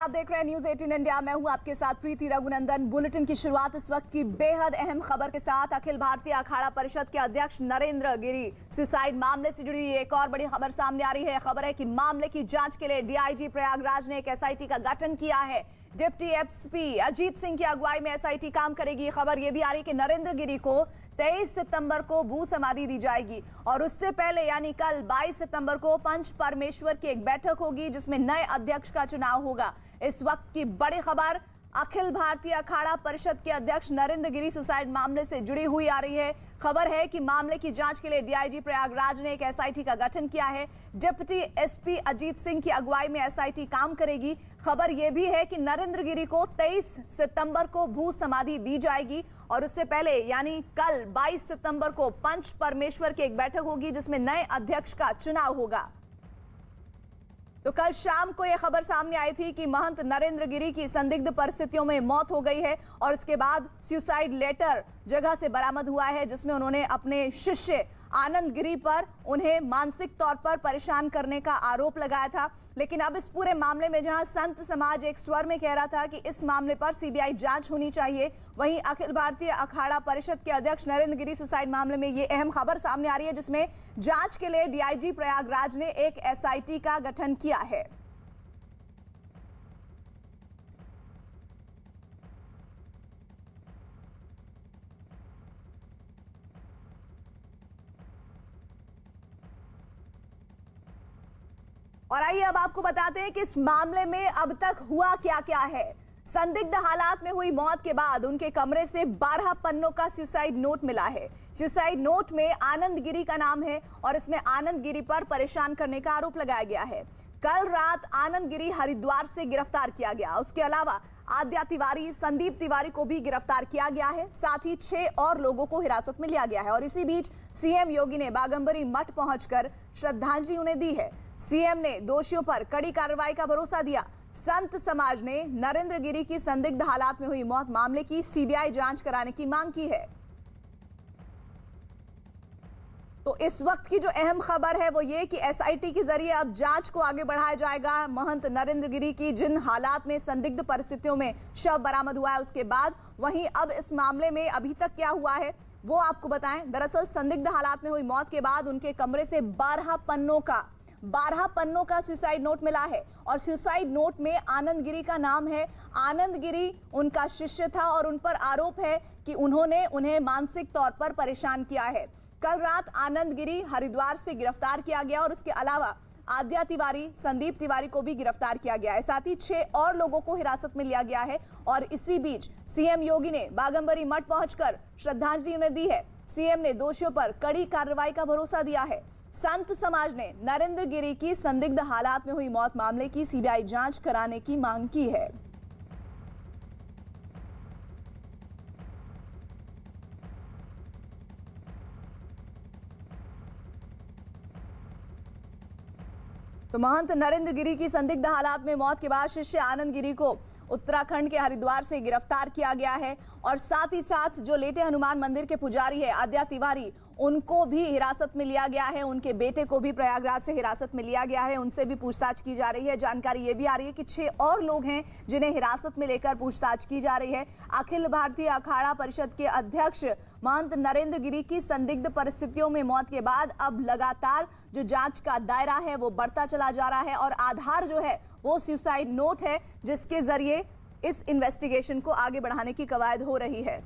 आप देख रहे हैं न्यूज 18 इंडिया। मैं हूं आपके साथ प्रीति रघुनंदन। बुलेटिन की शुरुआत इस वक्त की बेहद अहम खबर के साथ। अखिल भारतीय अखाड़ा परिषद के अध्यक्ष नरेंद्र गिरी सुसाइड मामले से जुड़ी एक और बड़ी खबर सामने आ रही है। खबर है कि मामले की जांच के लिए डीआईजी प्रयागराज ने एक एसआईटी का गठन किया है। डिप्टी एसपी अजीत सिंह की अगुवाई में एसआईटी काम करेगी। खबर यह भी आ रही है कि नरेंद्र गिरी को 23 सितंबर को भू समाधि दी जाएगी और उससे पहले यानी कल 22 सितंबर को पंच परमेश्वर की एक बैठक होगी जिसमें नए अध्यक्ष का चुनाव होगा। इस वक्त की बड़ी खबर अखिल भारतीय अखाड़ा परिषद के अध्यक्ष नरेंद्र गिरी सुसाइड मामले से जुड़ी हुई आ रही है। खबर है कि मामले की जांच के लिए डीआईजी प्रयागराज ने एक एसआईटी का गठन किया है। डिप्टी एसपी अजीत सिंह की अगुवाई में एसआईटी काम करेगी। खबर यह भी है कि नरेंद्र गिरी को 23 सितंबर को भू समाधि दी जाएगी और उससे पहले यानी कल 22 सितंबर को पंच परमेश्वर की एक बैठक होगी जिसमें नए अध्यक्ष का चुनाव होगा। तो कल शाम को यह खबर सामने आई थी कि महंत नरेंद्र गिरी की संदिग्ध परिस्थितियों में मौत हो गई है और उसके बाद सुसाइड लेटर जगह से बरामद हुआ है जिसमें उन्होंने अपने शिष्य आनंद गिरी पर उन्हें मानसिक तौर पर परेशान करने का आरोप लगाया था। लेकिन अब इस पूरे मामले में जहां संत समाज एक स्वर में कह रहा था कि इस मामले पर सीबीआई जांच होनी चाहिए, वहीं अखिल भारतीय अखाड़ा परिषद के अध्यक्ष नरेंद्र गिरी सुसाइड मामले में ये अहम खबर सामने आ रही है जिसमें जांच के लिए डीआईजी प्रयागराज ने एक एसआईटी का गठन किया है। और आइए अब आपको बताते हैं कि इस मामले में अब तक हुआ क्या क्या है। संदिग्ध हालात में हुई मौत के बाद उनके कमरे से 12 पन्नों का सुसाइड नोट मिला है। सुसाइड नोट में आनंद गिरी का नाम है और इसमें आनंद गिरी पर परेशान करने का आरोप लगाया गया है। कल रात आनंद गिरी हरिद्वार से गिरफ्तार किया गया। उसके अलावा आद्या तिवारी, संदीप तिवारी को भी गिरफ्तार किया गया है। साथ ही 6 और लोगों को हिरासत में लिया गया है और इसी बीच सीएम योगी ने बागंबरी मठ पहुंचकर श्रद्धांजलि उन्हें दी है। सीएम ने दोषियों पर कड़ी कार्रवाई का भरोसा दिया। संत समाज ने नरेंद्र गिरी की संदिग्ध हालात में हुई मौत मामले की सीबीआई जांच कराने की मांग की है। तो इस वक्त की जो अहम खबर है वो ये कि एसआईटी के जरिए अब जांच को आगे बढ़ाया जाएगा। महंत नरेंद्र गिरी की जिन हालात में संदिग्ध परिस्थितियों में शव बरामद हुआ है उसके बाद, वहीं अब इस मामले में अभी तक क्या हुआ है वो आपको बताएं। दरअसल संदिग्ध हालात में हुई मौत के बाद उनके कमरे से 12 पन्नों का सुसाइड नोट मिला है और सुसाइड नोट में आनंद गिरी का नाम है। आनंद गिरी उनका शिष्य था और उन पर आरोप है कि उन्होंने उन्हें मानसिक तौर पर परेशान किया है। कल रात आनंद गिरी हरिद्वार से गिरफ्तार किया गया और उसके अलावा आद्या तिवारी, संदीप तिवारी को भी गिरफ्तार किया गया है। साथ ही 6 और लोगों को हिरासत में लिया गया है और इसी बीच सीएम योगी ने बागंबरी मठ पहुंचकर श्रद्धांजलि उन्हें दी है। सीएम ने दोषियों पर कड़ी कार्रवाई का भरोसा दिया है। संत समाज ने नरेंद्र गिरी की संदिग्ध हालात में हुई मौत मामले की सीबीआई जांच कराने की मांग की है। तो महंत नरेंद्र गिरी की संदिग्ध हालात में मौत के बाद शिष्य आनंद गिरी को उत्तराखंड के हरिद्वार से गिरफ्तार किया गया है और साथ ही साथ जो लेटे हनुमान मंदिर के पुजारी है आद्या तिवारी, उनको भी हिरासत में लिया गया है। उनके बेटे को भी प्रयागराज से हिरासत में लिया गया है, उनसे भी पूछताछ की जा रही है। जानकारी ये भी आ रही है कि 6 और लोग हैं जिन्हें हिरासत में लेकर पूछताछ की जा रही है। अखिल भारतीय अखाड़ा परिषद के अध्यक्ष महंत नरेंद्र गिरी की संदिग्ध परिस्थितियों में मौत के बाद अब लगातार जो जांच का दायरा है वो बढ़ता चला जा रहा है और आधार जो है वो सुसाइड नोट है जिसके जरिए इस इन्वेस्टिगेशन को आगे बढ़ाने की कवायद हो रही है।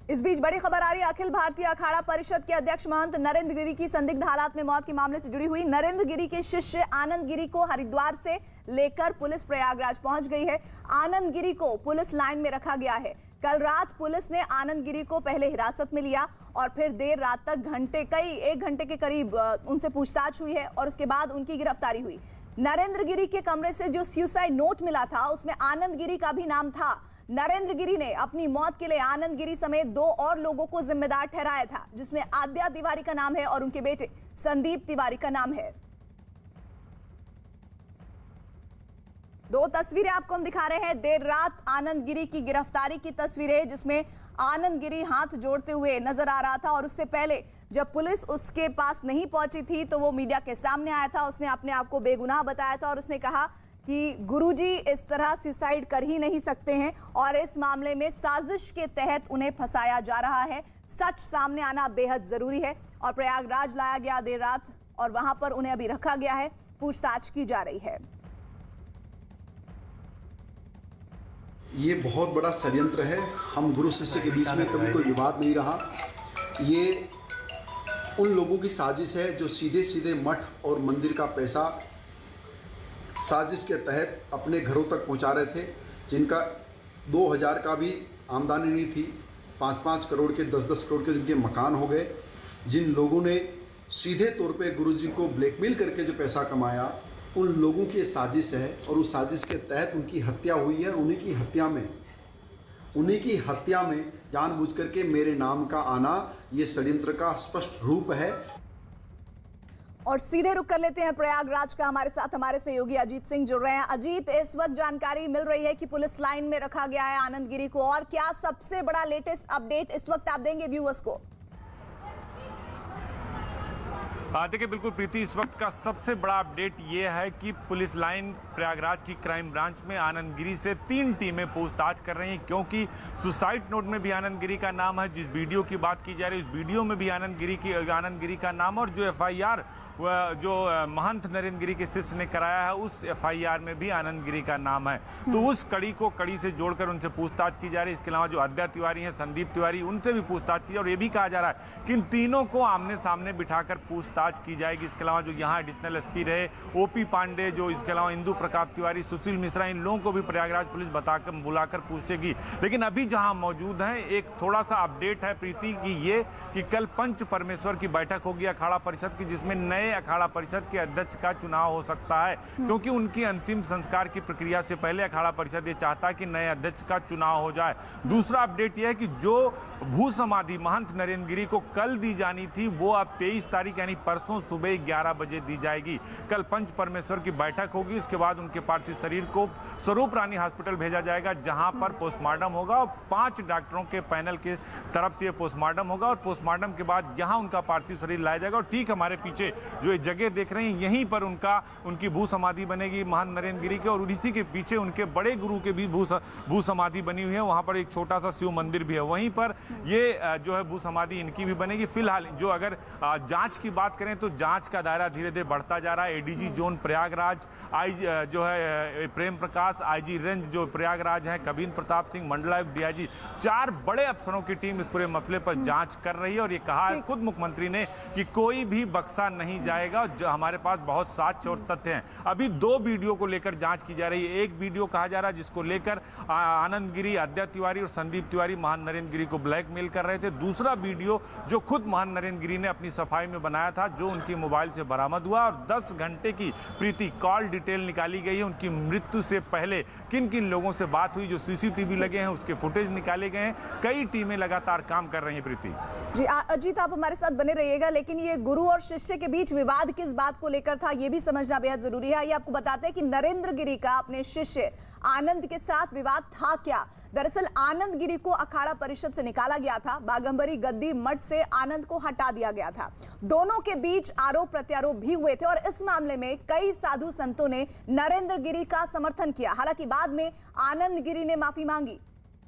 इस बीच बड़ी खबर आ रही है अखिल भारतीय अखाड़ा परिषद के अध्यक्ष महंत नरेंद्र गिरी की संदिग्ध हालात में मौत के मामले से जुड़ी हुई। नरेंद्र गिरी के शिष्य आनंद गिरी को हरिद्वार से लेकर पुलिस प्रयागराज पहुंच गई है। आनंद गिरी को पुलिस लाइन में रखा गया है। कल रात पुलिस ने आनंद गिरी को पहले हिरासत में लिया और फिर देर रात तक 1 घंटे के करीब उनसे पूछताछ हुई है और उसके बाद उनकी गिरफ्तारी हुई। नरेंद्र गिरी के कमरे से जो सुसाइड नोट मिला था उसमें आनंद गिरी का भी नाम था। नरेंद्र गिरी ने अपनी मौत के लिए आनंद गिरी समेत 2 और लोगों को जिम्मेदार ठहराया था जिसमें आद्या तिवारी का नाम है और उनके बेटे संदीप तिवारी का नाम है। 2 तस्वीरें आपको हम दिखा रहे हैं। देर रात आनंद गिरी की गिरफ्तारी की तस्वीरें जिसमें आनंद गिरी हाथ जोड़ते हुए नजर आ रहा था। और उससे पहले जब पुलिस उसके पास नहीं पहुंची थी तो वो मीडिया के सामने आया था। उसने अपने आप को बेगुनाह बताया था और उसने कहा कि गुरुजी इस तरह सुसाइड कर ही नहीं सकते हैं और इस मामले में साजिश के तहत उन्हें फंसाया जा रहा है। सच सामने आना बेहद जरूरी है। और प्रयागराज लाया गया देर रात और वहां पर उन्हें अभी रखा गया है, पूछताछ की जा रही है। ये बहुत बड़ा षड्यंत्र है। हम गुरु शिष्य के बीच में कभी कोई विवाद नहीं रहा। ये उन लोगों की साजिश है जो सीधे सीधे मठ और मंदिर का पैसा साजिश के तहत अपने घरों तक पहुंचा रहे थे, जिनका 2000 का भी आमदनी नहीं थी, 5-5 करोड़ के 10-10 करोड़ के जिनके मकान हो गए। जिन लोगों ने सीधे तौर पे गुरुजी को ब्लैकमेल करके जो पैसा कमाया, उन लोगों की साजिश है और उस साजिश के तहत उनकी हत्या हुई है। उन्हीं की हत्या में जानबूझ करके मेरे नाम का आना ये षड्यंत्र का स्पष्ट रूप है। और सीधे रुक कर लेते हैं प्रयागराज का। हमारे साथ हमारे सहयोगी अजीत सिंह जुड़ रहे हैं। अजीत, इस वक्त जानकारी मिल रही है कि पुलिस लाइन में रखा गया है आनंद गिरी को, और क्या सबसे बड़ा लेटेस्ट अपडेट इस वक्त आप देंगे व्यूअर्स को? देखिए बिल्कुल प्रीति, इस वक्त का सबसे बड़ा अपडेट ये है कि पुलिस लाइन प्रयागराज की क्राइम ब्रांच में आनंद गिरी से 3 टीमें पूछताछ कर रही हैं, क्योंकि सुसाइड नोट में भी आनंद गिरी का नाम है। जिस वीडियो की बात की जा रही है उस वीडियो में भी आनंद गिरी का नाम, और जो FIR जो महंत नरेंद्र गिरी के शिष्य ने कराया है उस FIR में भी आनंद गिरी का नाम है। तो उस कड़ी से जोड़कर उनसे पूछताछ की जा रही है। इसके अलावा जो अद्या तिवारी हैं, संदीप तिवारी, उनसे भी पूछताछ की जा रही है। और ये भी कहा जा रहा है कि इन तीनों को आमने सामने बिठाकर पूछताछ की जाएगी। इसके अलावा जो यहाँ एडिशनल SP रहे OP पांडे, जो इसके अलावा इंदु प्रकाश तिवारी, सुशील मिश्रा, इन लोगों को भी प्रयागराज पुलिस बुलाकर पूछेगी। लेकिन अभी जहाँ मौजूद हैं, एक थोड़ा सा अपडेट है प्रीति कि कल पंच परमेश्वर की बैठक होगी अखाड़ा परिषद की, जिसमें नए अखाड़ा परिषद के अध्यक्ष का चुनाव हो सकता है, क्योंकि उनकी अंतिम संस्कार की प्रक्रिया से पहले अखाड़ा परिषद ये चाहता है कि नए अध्यक्ष का चुनाव हो जाए। दूसरा अपडेट यह है कि जो भू समाधि महंत नरेंद्र गिरी को कल दी जानी थी वो अब 23 तारीख यानी परसों सुबह 11 बजे दी जाएगी। कल पंच परमेश्वर की बैठक होगी, उसके बाद उनके पार्थिव शरीर को स्वरूप रानी हॉस्पिटल भेजा जाएगा, जहां पर पोस्टमार्टम होगा और 5 डॉक्टरों के पैनल की तरफ से पोस्टमार्टम होगा। और पोस्टमार्टम के बाद यहां उनका पार्थिव शरीर लाया जाएगा। और ठीक हमारे पीछे जो ये जगह देख रहे हैं, यहीं पर उनकी भू समाधि बनेगी महंत नरेंद्र गिरी के, और इसी के पीछे उनके बड़े गुरु के भी भू समाधि बनी हुई है। वहां पर एक छोटा सा शिव मंदिर भी है, वहीं पर ये जो है भू समाधि इनकी भी बनेगी। फिलहाल जो अगर जांच की बात करें तो जांच का दायरा धीरे धीरे बढ़ता जा रहा है। ADG जोन प्रयागराज, जो है प्रेम प्रकाश, IG रेंज जो प्रयागराज है, कबीन प्रताप सिंह, मंडलायुक्त DIG, 4 बड़े अफसरों की टीम इस पूरे मसले पर जांच कर रही है। और ये कहा है खुद मुख्यमंत्री ने कि कोई भी बक्सा नहीं जाएगा, जो हमारे पास बहुत साक्ष्य और तथ्य हैं। अभी 2 वीडियो को लेकर जांच की जा रही है। एक वीडियो कहा जा रहा है जिसको लेकर आनंद गिरी, अद्या तिवारी और संदीप तिवारी महंत नरेंद्र गिरी को ब्लैकमेल कर रहे थे। दूसरा वीडियो जो खुद महंत नरेंद्र गिरी ने अपनी सफाई में बनाया था, जो उनकी मोबाइल से बरामद हुआ। और 10 घंटे की प्रीति कॉल डिटेल निकाली गई है। उनकी मृत्यु से पहले किन किन लोगों से बात हुई, जो CCTV लगे हैं उसके फुटेज निकाले गए हैं। कई टीमें लगातार काम कर रही हैं प्रीति। जी अजीत, आप हमारे साथ बने रहिएगा। लेकिन ये गुरु और शिष्य के बीच विवाद किस बात को लेकर था, ये भी समझना बेहद जरूरी है। ये आपको बताते हैं कि नरेंद्र गिरी का अपने शिष्य आनंद के साथ विवाद था क्या? दरअसल आनंद गिरी को अखाड़ा परिषद से निकाला गया था, बागंबरी गद्दी मठ से आनंद को हटा दिया गया था। दोनों के बीच आरोप प्रत्यारोप भी हुए थे और इस मामले में कई साधु संतों ने नरेंद्र गिरी का समर्थन किया। हालांकि बाद में आनंद गिरी ने माफी मांगी।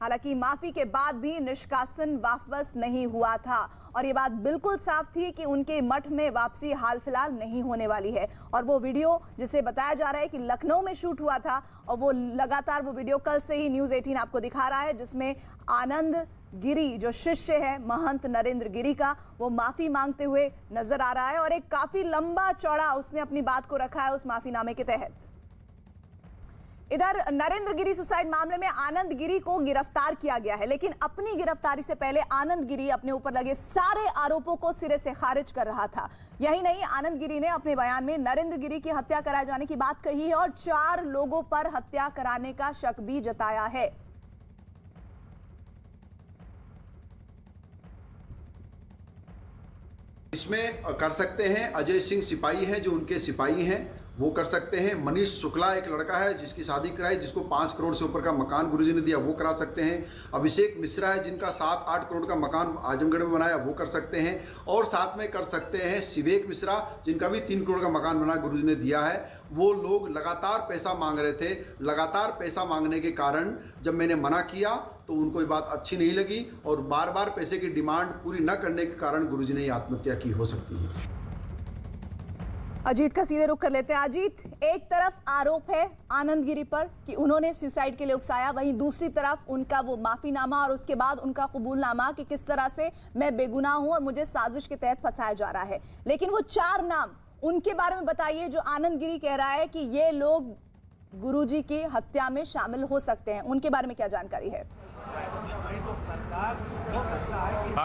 हालांकि माफी के बाद भी निष्कासन वापस नहीं हुआ था और ये बात बिल्कुल साफ थी कि उनके मठ में वापसी हाल फिलहाल नहीं होने वाली है। और वो वीडियो जिसे बताया जा रहा है कि लखनऊ में शूट हुआ था, और वो लगातार वो वीडियो कल से ही न्यूज़ 18 आपको दिखा रहा है, जिसमें आनंद गिरी जो शिष्य है महंत नरेंद्र गिरी का, वो माफी मांगते हुए नजर आ रहा है। और एक काफी लंबा चौड़ा उसने अपनी बात को रखा है उस माफीनामे के तहत। इधर नरेंद्र गिरी सुसाइड मामले में आनंद गिरी को गिरफ्तार किया गया है, लेकिन अपनी गिरफ्तारी से पहले आनंद गिरी अपने ऊपर लगे सारे आरोपों को सिरे से खारिज कर रहा था। यही नहीं, आनंद गिरी ने अपने बयान में नरेंद्र गिरी की हत्या कराए जाने की बात कही है और 4 लोगों पर हत्या कराने का शक भी जताया है। इसमें कर सकते हैं अजय सिंह सिपाही हैं, जो उनके सिपाही हैं, वो कर सकते हैं। मनीष शुक्ला एक लड़का है जिसकी शादी कराई, जिसको 5 करोड़ से ऊपर का मकान गुरुजी ने दिया, वो करा सकते हैं। अभिषेक मिश्रा है जिनका 7-8 करोड़ का मकान आजमगढ़ में बनाया, वो कर सकते हैं। और साथ में कर सकते हैं शिवेक मिश्रा जिनका भी 3 करोड़ का मकान बना गुरुजी ने दिया है। वो लोग लगातार पैसा मांग रहे थे, लगातार पैसा मांगने के कारण जब मैंने मना किया तो उनको ये बात अच्छी नहीं लगी और बार बार पैसे की डिमांड पूरी न करने के कारण गुरुजी ने आत्महत्या की हो सकती है। अजीत का सीधे रुख कर लेते हैं। अजीत, एक तरफ आरोप है आनंद गिरी पर कि उन्होंने सुसाइड के लिए उकसाया, वहीं दूसरी तरफ उनका वो माफीनामा और उसके बाद उनका कबूलनामा कि किस तरह से मैं बेगुनाह हूं और मुझे साजिश के तहत फंसाया जा रहा है। लेकिन वो 4 नाम उनके बारे में बताइए जो आनंद गिरी कह रहा है कि ये लोग गुरुजी की हत्या में शामिल हो सकते हैं, उनके बारे में क्या जानकारी है?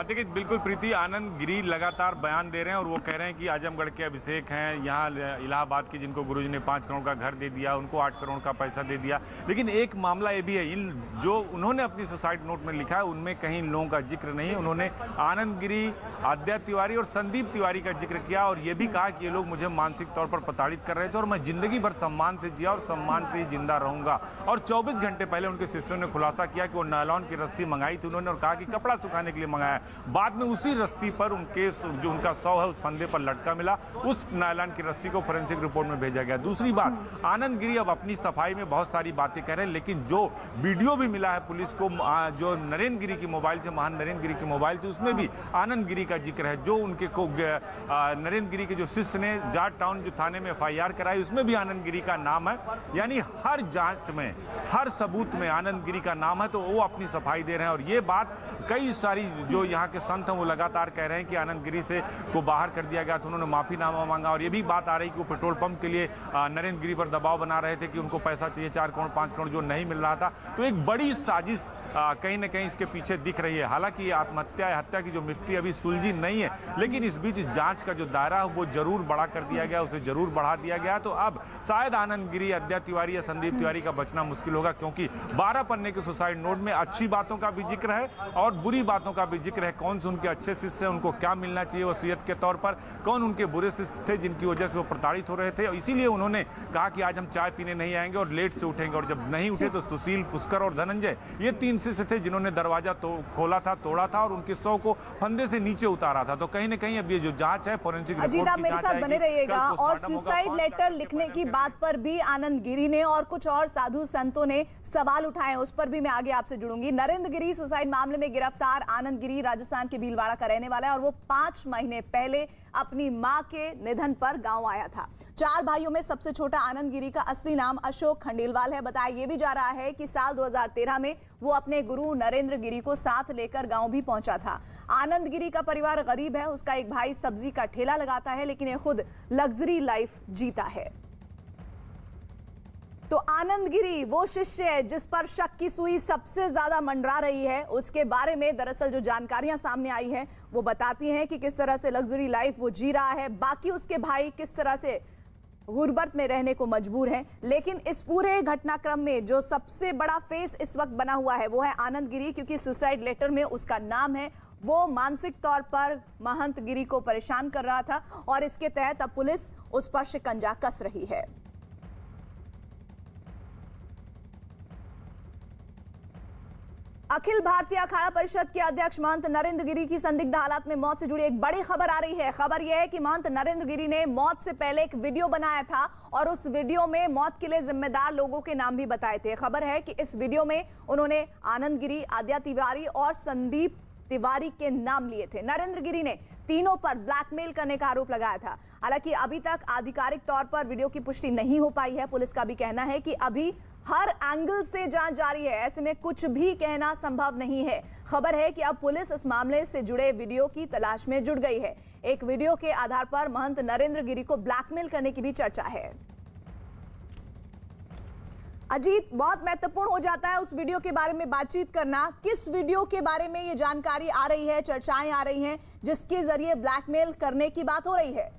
देखिए बिल्कुल प्रीति, आनंद गिरी लगातार बयान दे रहे हैं और वो कह रहे हैं कि आजमगढ़ के अभिषेक हैं, यहाँ इलाहाबाद की जिनको गुरुजी ने 5 करोड़ का घर दे दिया, उनको 8 करोड़ का पैसा दे दिया। लेकिन एक मामला ये भी है, इन जो उन्होंने अपनी सुसाइड नोट में लिखा है उनमें कहीं इन लोगों का जिक्र नहीं। उन्होंने आनंद गिरी, आद्या तिवारी और संदीप तिवारी का जिक्र किया और ये भी कहा कि ये लोग मुझे मानसिक तौर पर प्रताड़ित कर रहे थे और मैं जिंदगी भर सम्मान से जिया और सम्मान से ही जिंदा रहूंगा। और 24 घंटे पहले उनके शिष्यों ने खुलासा किया कि वो नायलॉन की रस्सी मंगाई थी उन्होंने और कहा कि कपड़ा सुखाने के लिए मंगाया। बाद में उसी रस्सी पर उनके जो उनका शव है उस फंदे पर लटका मिला, उस नायलॉन की रस्सी को फोरेंसिक रिपोर्ट में भेजा गया। दूसरी बात, आनंद गिरी अब अपनी सफाई में बहुत सारी बातें कह रहे हैं, लेकिन जो वीडियो भी मिला है पुलिस को जो नरेंद्र गिरी की मोबाइल से, महान नरेंद्र गिरी की मोबाइल से, उसमें भी आनंद गिरी का जिक्र है। जो उनके को नरेंद्र गिरी के जो शिष्य ने जाट टाउन जो थाने में FIR कराई उसमें भी आनंद गिरी का नाम है। यानी हर जांच में, हर सबूत में आनंद गिरी का नाम है, तो वो अपनी सफाई दे रहे हैं। और ये बात कई सारी जो यहाँ के संत हैं वो लगातार कह रहे हैं कि आनंद गिरी से को बाहर कर दिया गया था, उन्होंने माफीनामा मांगा। और ये भी बात आ रही कि वो पेट्रोल पंप के लिए नरेंद्र गिरी पर दबाव बना रहे थे कि उनको पैसा चाहिए 4 करोड़ 5 करोड़ जो नहीं मिल रहा था। तो एक बड़ी साजिश कहीं ना कहीं इसके पीछे दिख रही है। हालांकि आत्महत्या या हत्या की जो मिस्ट्री अभी सुलझी नहीं है, लेकिन इस बीच जांच का जो दायरा है वो जरूर बड़ा कर दिया गया, उसे जरूर बढ़ा दिया गया। तो अब शायद आनंद गिरी, आद्या तिवारी या संदीप तिवारी का बचना मुश्किल होगा, क्योंकि 12 पन्ने के सुसाइड नोट में अच्छी बातों का भी जिक्र है और बुरी बातों का भी जिक्र है। कौन से उनके अच्छे शिष्य हैं, उनको क्या मिलना चाहिए वसीयत के तौर पर, कौन उनके बुरे शिष्य थे जिनकी वजह से वो प्रताड़ित हो रहे थे। और इसीलिए उन्होंने कहा कि आज हम चाय पीने नहीं आएंगे और लेट से उठेंगे। और जब नहीं उठे तो सुशील, पुष्कर और धनंजय, ये 3 शिष्य थे जिन्होंने दरवाजा खोला था, तोड़ा था और उनके शव को फंदे से नीचे उतारा था। तो कहीं ना कहीं अब ये जो जांच है फोरेंसिक रिपोर्ट की अजीत, आप मेरे साथ बने रहिएगा। और सुसाइड लेटर लिखने की बात पर भी आनंद गिरी ने और कुछ और साधु संतों ने सवाल उठाए, उस पर भी मैं आगे आपसे जुड़ूंगी। नरेंद्र गिरी सुसाइड मामले में गिरफ्तार आनंद गिरी राजस्थान के भीलवाड़ा का रहने वाला है और वो 5 महीने पहले अपनी मां के निधन पर गांव आया था। 4 भाइयों में सबसे छोटा आनंद गिरी का असली नाम अशोक खंडेलवाल है। बताया यह भी जा रहा है कि साल 2013 में वो अपने गुरु नरेंद्र गिरी को साथ लेकर गांव भी पहुंचा था। आनंद गिरी का परिवार गरीब है, उसका एक भाई सब्जी का ठेला लगाता है, लेकिन ये खुद लग्जरी लाइफ जीता है। तो आनंद गिरी वो शिष्य है जिस पर शक की सुई सबसे ज्यादा मंडरा रही है। उसके बारे में दरअसल जो जानकारियां सामने आई है वो बताती हैं कि किस तरह से लग्जरी लाइफ वो जी रहा है, बाकी उसके भाई किस तरह से गुर्बत में रहने को मजबूर हैं। लेकिन इस पूरे घटनाक्रम में जो सबसे बड़ा फेस इस वक्त बना हुआ है वो है आनंद गिरी, क्योंकि सुसाइड लेटर में उसका नाम है। वो मानसिक तौर पर महंत गिरी को परेशान कर रहा था और इसके तहत अब पुलिस उस पर शिकंजा कस रही है। अखिल भारतीय अखाड़ा परिषद के अध्यक्ष महंत नरेंद्र गिरी की संदिग्ध हालात में मौत से जुड़ी एक बड़ी खबर आ रही है। खबर यह है कि महंत नरेंद्र गिरी ने मौत से पहले एक वीडियो बनाया था और उस वीडियो में मौत के लिए जिम्मेदार लोगों के नाम भी बताए थे। खबर है कि इस वीडियो में उन्होंने आनंद गिरी, आद्या तिवारी और संदीप तिवारी के नाम लिए थे। नरेंद्र गिरी ने तीनों पर ब्लैकमेल करने का आरोप लगाया था। हालांकि अभी तक आधिकारिक तौर पर वीडियो की पुष्टि नहीं हो पाई है। पुलिस का भी कहना है कि अभी हर एंगल से जांच जारी है, ऐसे में कुछ भी कहना संभव नहीं है। खबर है कि अब पुलिस इस मामले से जुड़े वीडियो की तलाश में जुट गई है। एक वीडियो के आधार पर महंत नरेंद्र गिरी को ब्लैकमेल करने की भी चर्चा है। अजीत, बहुत महत्वपूर्ण हो जाता है उस वीडियो के बारे में बातचीत करना। किस वीडियो के बारे में ये जानकारी आ रही है, चर्चाएं आ रही हैं, जिसके जरिए ब्लैकमेल करने की बात हो रही है?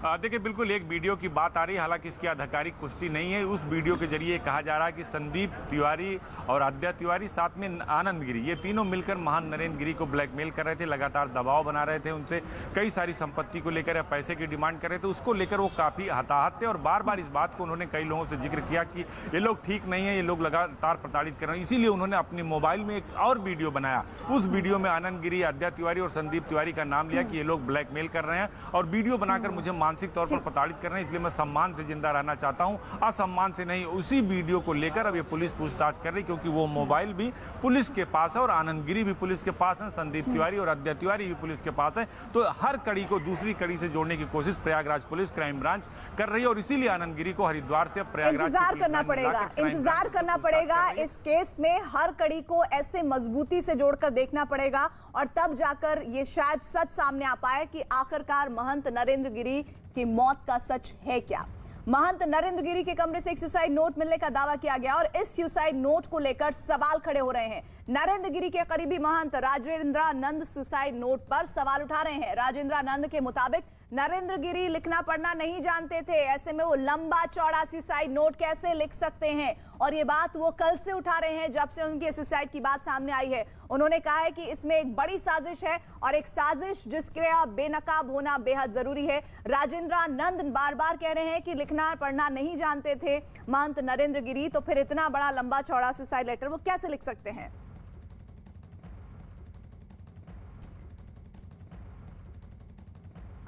देखिए बिल्कुल एक वीडियो की बात आ रही है, हालांकि इसकी आधिकारिक पुष्टि नहीं है। उस वीडियो के जरिए कहा जा रहा है कि संदीप तिवारी और आद्या तिवारी साथ में आनंद गिरी, ये तीनों मिलकर महान नरेंद्र गिरी को ब्लैकमेल कर रहे थे, लगातार दबाव बना रहे थे, उनसे कई सारी संपत्ति को लेकर या पैसे की डिमांड कर रहे थे। उसको लेकर वो काफ़ी हताहत थे और बार बार इस बात को उन्होंने कई लोगों से जिक्र किया कि ये लोग ठीक नहीं है, ये लोग लगातार प्रताड़ित कर रहे हैं। इसीलिए उन्होंने अपने मोबाइल में एक और वीडियो बनाया। उस वीडियो में आनंद गिरी, आद्या तिवारी और संदीप तिवारी का नाम लिया कि ये लोग ब्लैकमेल कर रहे हैं और वीडियो बनाकर मुझे मानसिक तौर पर प्रताड़ित कर रहे हैं, इसलिए मैं सम्मान से जिंदा रहना चाहता हूं, असम्मान से नहीं। उसी वीडियो को लेकर अब ये पुलिस पूछताछ कर रही, क्योंकि वो मोबाइल भी पुलिस के पास है और आनंद गिरी भी पुलिस के पास है, संदीप तिवारी और आद्या तिवारी भी पुलिस के पास है। तो हर कड़ी को दूसरी कड़ी से जोड़ने की कोशिश प्रयागराज पुलिस क्राइम ब्रांच कर रही है और इसीलिए आनंद गिरी को हरिद्वार से प्रयागराज इंतजार करना पड़ेगा इस केस में। हर कड़ी को ऐसे मजबूती से जोड़कर देखना पड़ेगा और तब जाकर ये शायद सच सामने आ पाए कि आखिरकार महंत नरेंद्र गिरी की मौत का सच है क्या। महंत नरेंद्र गिरी के कमरे से एक सुसाइड नोट मिलने का दावा किया गया और इस सुसाइड नोट को लेकर सवाल खड़े हो रहे हैं। नरेंद्र गिरी के करीबी महंत राजेंद्रानंद सुसाइड नोट पर सवाल उठा रहे हैं। राजेंद्रानंद के मुताबिक नरेंद्र गिरी लिखना पढ़ना नहीं जानते थे, ऐसे में वो लंबा चौड़ा सुसाइड नोट कैसे लिख सकते हैं। और ये बात वो कल से उठा रहे हैं जब से उनके सुसाइड की बात सामने आई है। उन्होंने कहा है कि इसमें एक बड़ी साजिश है और एक साजिश जिसके बेनकाब होना बेहद जरूरी है। राजेंद्रानंद बार बार कह रहे हैं कि लिखना पढ़ना नहीं जानते थे महंत नरेंद्र गिरी, तो फिर इतना बड़ा लंबा चौड़ा सुसाइड लेटर वो कैसे लिख सकते हैं।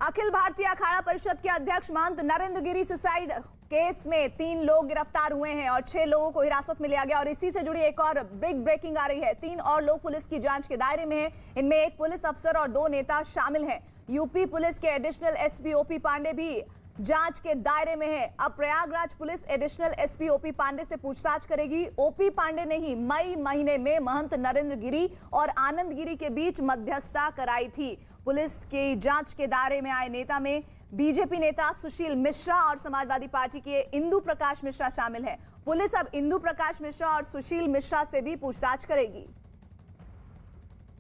अखिल भारतीय अखाड़ा परिषद के अध्यक्ष महंत नरेंद्र गिरी सुसाइड केस में 3 लोग गिरफ्तार हुए हैं और 6 लोगों को हिरासत में लिया गया और इसी से जुड़ी एक और बिग ब्रेकिंग आ रही है। 3 और लोग पुलिस की जांच के दायरे में हैं। इनमें एक पुलिस अफसर और 2 नेता शामिल हैं। यूपी पुलिस के एडिशनल एसपी ओपी पांडे भी जांच के दायरे में है। अब Prayagraj police additional SP OP Pandey से पूछताछ करेगी। ओपी पांडे ने ही मई महीने में महंत नरेंद्र गिरी और आनंद गिरी के बीच मध्यस्थता कराई थी। पुलिस की जांच के दायरे में आए नेता में बीजेपी नेता सुशील मिश्रा और समाजवादी पार्टी के इंदु प्रकाश मिश्रा शामिल हैं। पुलिस अब इंदु प्रकाश मिश्रा और सुशील मिश्रा से भी पूछताछ करेगी।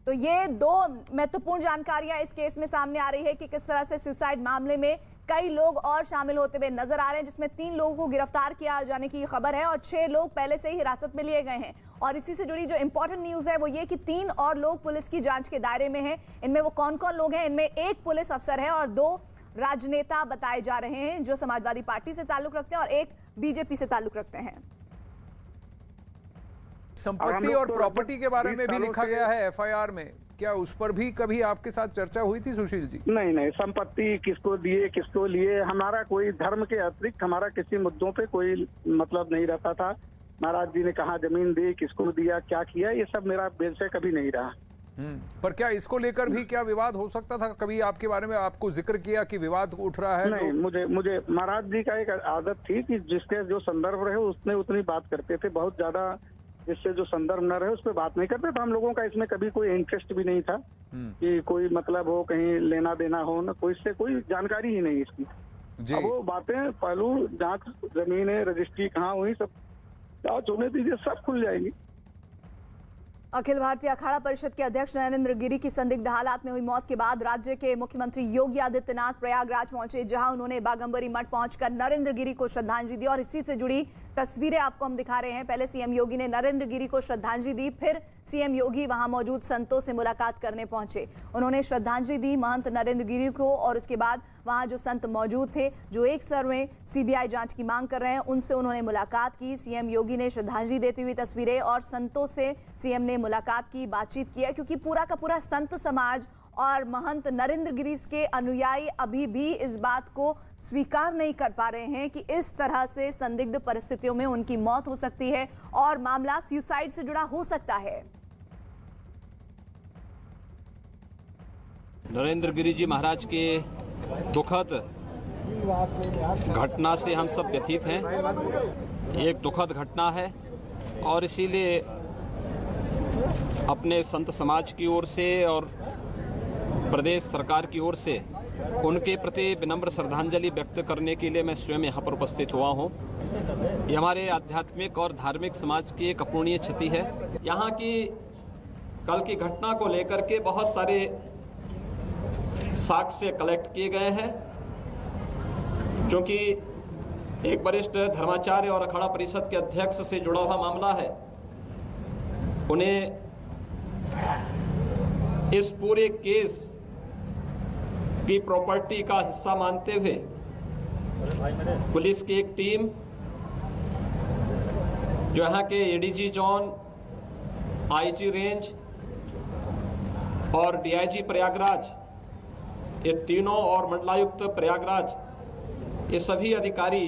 तो ये 2 महत्वपूर्ण जानकारियां इस केस में सामने आ रही है कि किस तरह से सुसाइड मामले में कई लोग और शामिल होते हुए नजर आ रहे हैं, जिसमें 3 लोगों को गिरफ्तार किया जाने की खबर है और 6 लोग पहले से ही हिरासत में लिए गए हैं। और इसी से जुड़ी जो इंपॉर्टेंट न्यूज है वो ये कि 3 और लोग पुलिस की जांच के दायरे में हैं। इनमें वो कौन कौन लोग हैं? इनमें एक पुलिस अफसर है और 2 राजनेता बताए जा रहे हैं जो समाजवादी पार्टी से ताल्लुक रखते हैं और एक बीजेपी से ताल्लुक रखते हैं। संपत्ति और प्रॉपर्टी के बारे में भी लिखा गया है एफआईआर में, क्या उस पर भी कभी आपके साथ चर्चा हुई थी सुशील जी? नहीं, संपत्ति किसको दिए किसको लिए, हमारा कोई धर्म के अतिरिक्त हमारा किसी मुद्दों पे कोई मतलब नहीं रहता था। महाराज जी ने कहा जमीन दी, किसको दिया, क्या किया, ये सब मेरा विषय कभी नहीं रहा। पर क्या इसको लेकर भी क्या विवाद हो सकता था? कभी आपके बारे में आपको जिक्र किया कि विवाद उठ रहा है? नहीं, मुझे महाराज जी का एक आदत थी कि जिसके जो संदर्भ रहे उसने उतनी बात करते थे, बहुत ज्यादा जिससे जो संदर्भ न रहे उस पर बात नहीं करते। तो हम लोगों का इसमें कभी कोई इंटरेस्ट भी नहीं था कि कोई मतलब हो, कहीं लेना देना हो, ना कोई इससे कोई जानकारी ही नहीं इसकी। अब वो बातें पहलू जांच, जमीनें, रजिस्ट्री कहाँ हुई, सब जांच होने दीजिए, सब खुल जाएंगी। अखिल भारतीय अखाड़ा परिषद के अध्यक्ष नरेंद्र गिरी की संदिग्ध हालात में हुई मौत के बाद राज्य के मुख्यमंत्री योगी आदित्यनाथ प्रयागराज पहुंचे, जहां उन्होंने बागंबरी मठ पहुंचकर नरेंद्र गिरी को श्रद्धांजलि दी और इसी से जुड़ी तस्वीरें आपको हम दिखा रहे हैं। पहले सीएम योगी ने नरेंद्र गिरी को श्रद्धांजलि दी, फिर सीएम योगी वहां मौजूद संतों से मुलाकात करने पहुंचे। उन्होंने श्रद्धांजलि दी महंत नरेंद्र गिरी को और उसके बाद वहां जो संत मौजूद थे जो एक सर में सीबीआई जांच की मांग कर रहे हैं, उनसे उन्होंने मुलाकात की। सीएम योगी ने श्रद्धांजलि देती हुई तस्वीरें और संतों से सीएम ने मुलाकात की, बातचीत की है, क्योंकि पूरा का पूरा संत समाज और महंत नरेंद्र गिरी के अनुयायी अभी भी इस बात को स्वीकार नहीं कर पा रहे हैं कि इस तरह से संदिग्ध परिस्थितियों में उनकी मौत हो सकती है और मामला सुसाइड से जुड़ा हो सकता है। नरेंद्र गिरी जी महाराज के दुखद घटना से हम सब व्यथित हैं। एक दुखद घटना है और इसीलिए अपने संत समाज की ओर से और प्रदेश सरकार की ओर से उनके प्रति विनम्र श्रद्धांजलि व्यक्त करने के लिए मैं स्वयं यहाँ पर उपस्थित हुआ हूँ। ये हमारे आध्यात्मिक और धार्मिक समाज की एक अपूर्णीय क्षति है। यहाँ की कल की घटना को लेकर के बहुत सारे साक्ष्य कलेक्ट किए गए हैं क्योंकि एक वरिष्ठ धर्माचार्य और अखाड़ा परिषद के अध्यक्ष से जुड़ा हुआ मामला है, उन्हें इस पूरे केस की प्रॉपर्टी का हिस्सा मानते हुए पुलिस की एक टीम, जो यहाँ के एडीजी जोन, आईजी रेंज और डीआईजी प्रयागराज, ये तीनों, और मंडलायुक्त प्रयागराज, ये सभी अधिकारी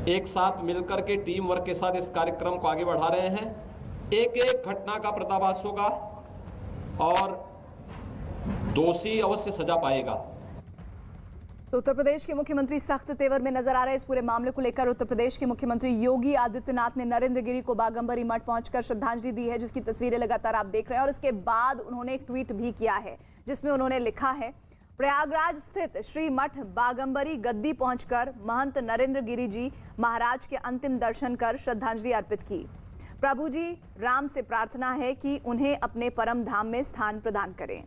एक साथ मिलकर के टीम वर्क के साथ इस कार्यक्रम को आगे बढ़ा रहे हैं। एक एक घटना का पर्दाफाश होगा और दोषी अवश्य सजा पाएगा। तो उत्तर प्रदेश के मुख्यमंत्री सख्त तेवर में नजर आ रहे हैं। इस पूरे मामले को लेकर उत्तर प्रदेश के मुख्यमंत्री योगी आदित्यनाथ ने नरेंद्र गिरी को बागंबरी मठ पहुंचकर श्रद्धांजलि दी है, जिसकी तस्वीरें लगातार आप देख रहे हैं। और इसके बाद उन्होंने एक ट्वीट भी किया है, जिसमें उन्होंने लिखा है, प्रयागराज स्थित श्री मठ बागंबरी गद्दी पहुंचकर महंत नरेंद्र गिरी जी महाराज के अंतिम दर्शन कर श्रद्धांजलि अर्पित की। प्रभु जी राम से प्रार्थना है कि उन्हें अपने परम धाम में स्थान प्रदान करें।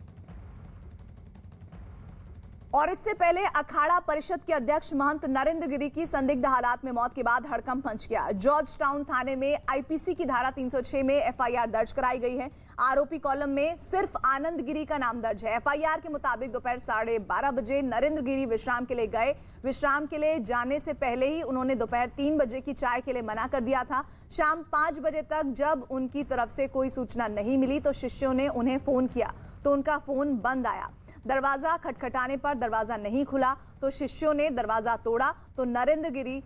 और इससे पहले अखाड़ा परिषद के अध्यक्ष महंत नरेंद्र गिरी की संदिग्ध हालात में मौत के बाद हड़कंप मच गया। जॉर्ज टाउन थाने में आईपीसी की धारा 306 में एफआईआर दर्ज कराई गई है। आरोपी कॉलम में सिर्फ आनंद गिरी का नाम दर्ज है। एफआईआर के मुताबिक दोपहर 12:30 बजे नरेंद्र गिरी विश्राम के लिए गए। विश्राम के लिए जाने से पहले ही उन्होंने दोपहर 3 बजे की चाय के लिए मना कर दिया था। शाम 5 बजे तक जब उनकी तरफ से कोई सूचना नहीं मिली तो शिष्यों ने उन्हें फोन किया तो उनका फोन बंद आया। दरवाजा खटखटाने पर दरवाजा नहीं खुला तो शिष्यों ने दरवाजा तोड़ा तो नरेंद्र गिरी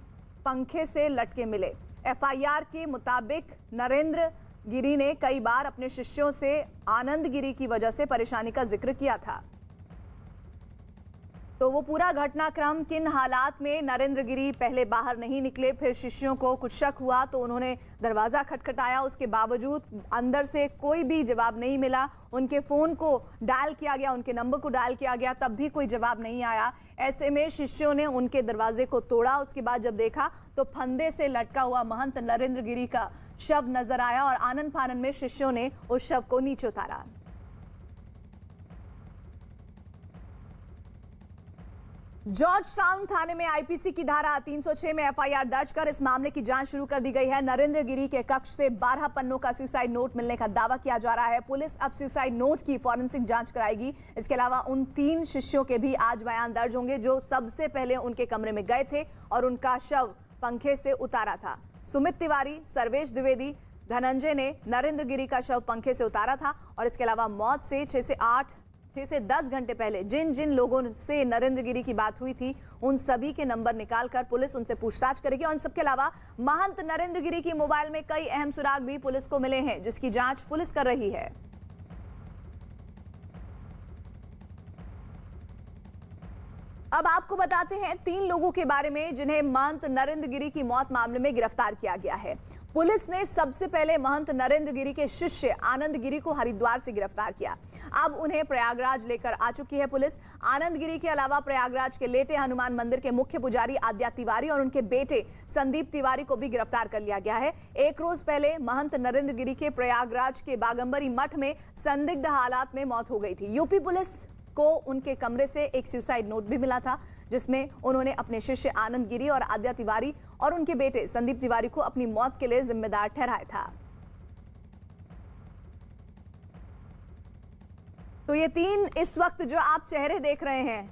पंखे से लटके मिले। एफआईआर के मुताबिक नरेंद्र गिरी ने कई बार अपने शिष्यों से आनंद गिरी की वजह से परेशानी का जिक्र किया था। तो वो पूरा घटनाक्रम, किन हालात में नरेंद्र गिरी पहले बाहर नहीं निकले, फिर शिष्यों को कुछ शक हुआ तो उन्होंने दरवाज़ा खटखटाया, उसके बावजूद अंदर से कोई भी जवाब नहीं मिला। उनके फ़ोन को डायल किया गया, उनके नंबर को डायल किया गया, तब भी कोई जवाब नहीं आया। ऐसे में शिष्यों ने उनके दरवाजे को तोड़ा। उसके बाद जब देखा तो फंदे से लटका हुआ महंत नरेंद्र गिरी का शव नजर आया और आनन फानन में शिष्यों ने उस शव को नीचे उतारा। जॉर्ज टाउन थाने में आईपीसी की धारा 306 में एफआईआर दर्ज कर इस मामले की जांच शुरू कर दी गई है। नरेंद्र गिरी के कक्ष से 12 पन्नों का सुसाइड नोट मिलने का दावा किया जा रहा है। पुलिस अब सुसाइड नोट की फॉरेंसिक जांच कराएगी। इसके अलावा उन 3 शिष्यों के भी आज बयान दर्ज होंगे जो सबसे पहले उनके कमरे में गए थे और उनका शव पंखे से उतारा था। सुमित तिवारी, सर्वेश द्विवेदी, धनंजय ने नरेंद्र गिरी का शव पंखे से उतारा था। और इसके अलावा मौत से 6 से 10 घंटे पहले जिन जिन लोगों से नरेंद्र गिरी की बात हुई थी उन सभी के नंबर निकालकर पुलिस उनसे पूछताछ करेगी। और इन सबके अलावा महंत नरेंद्र गिरी की मोबाइल में कई अहम सुराग भी पुलिस को मिले हैं, जिसकी जांच पुलिस कर रही है। अब आपको बताते हैं 3 लोगों के बारे में जिन्हें महंत नरेंद्र गिरी की मौत मामले में गिरफ्तार किया गया है। पुलिस ने सबसे पहले महंत नरेंद्र गिरी के शिष्य आनंद गिरी को हरिद्वार से गिरफ्तार किया। अब उन्हें प्रयागराज लेकर आ चुकी है पुलिस। आनंद गिरी के अलावा प्रयागराज के लेटे हनुमान मंदिर के मुख्य पुजारी आद्या तिवारी और उनके बेटे संदीप तिवारी को भी गिरफ्तार कर लिया गया है। एक रोज पहले महंत नरेंद्र गिरी के प्रयागराज के बागंबरी मठ में संदिग्ध हालात में मौत हो गई थी। यूपी पुलिस को उनके कमरे से एक सुसाइड नोट भी मिला था, जिसमें उन्होंने अपने शिष्य आनंद गिरी और आद्या तिवारी और उनके बेटे संदीप तिवारी को अपनी मौत के लिए जिम्मेदार ठहराया था। तो ये 3 इस वक्त जो आप चेहरे देख रहे हैं,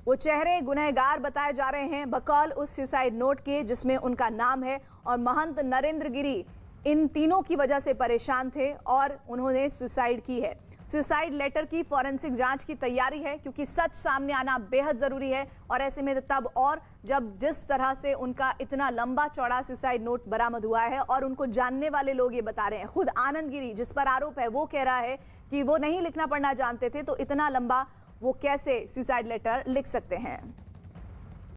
वो चेहरे गुनहगार बताए जा रहे हैं बकौल उस सुसाइड नोट के जिसमें उनका नाम है। और महंत नरेंद्र गिरी इन तीनों की वजह से परेशान थे और उन्होंने सुसाइड की है। सुसाइड लेटर की फॉरेंसिक जांच की तैयारी है, क्योंकि सच सामने आना बेहद जरूरी है। और ऐसे में तब और जब जिस तरह से उनका इतना लंबा चौड़ा सुसाइड नोट बरामद हुआ है और उनको जानने वाले लोग ये बता रहे हैं, खुद आनंद गिरी जिस पर आरोप है वो कह रहा है कि वो नहीं लिखना पढ़ना जानते थे, तो इतना लंबा वो कैसे सुसाइड लेटर लिख सकते हैं।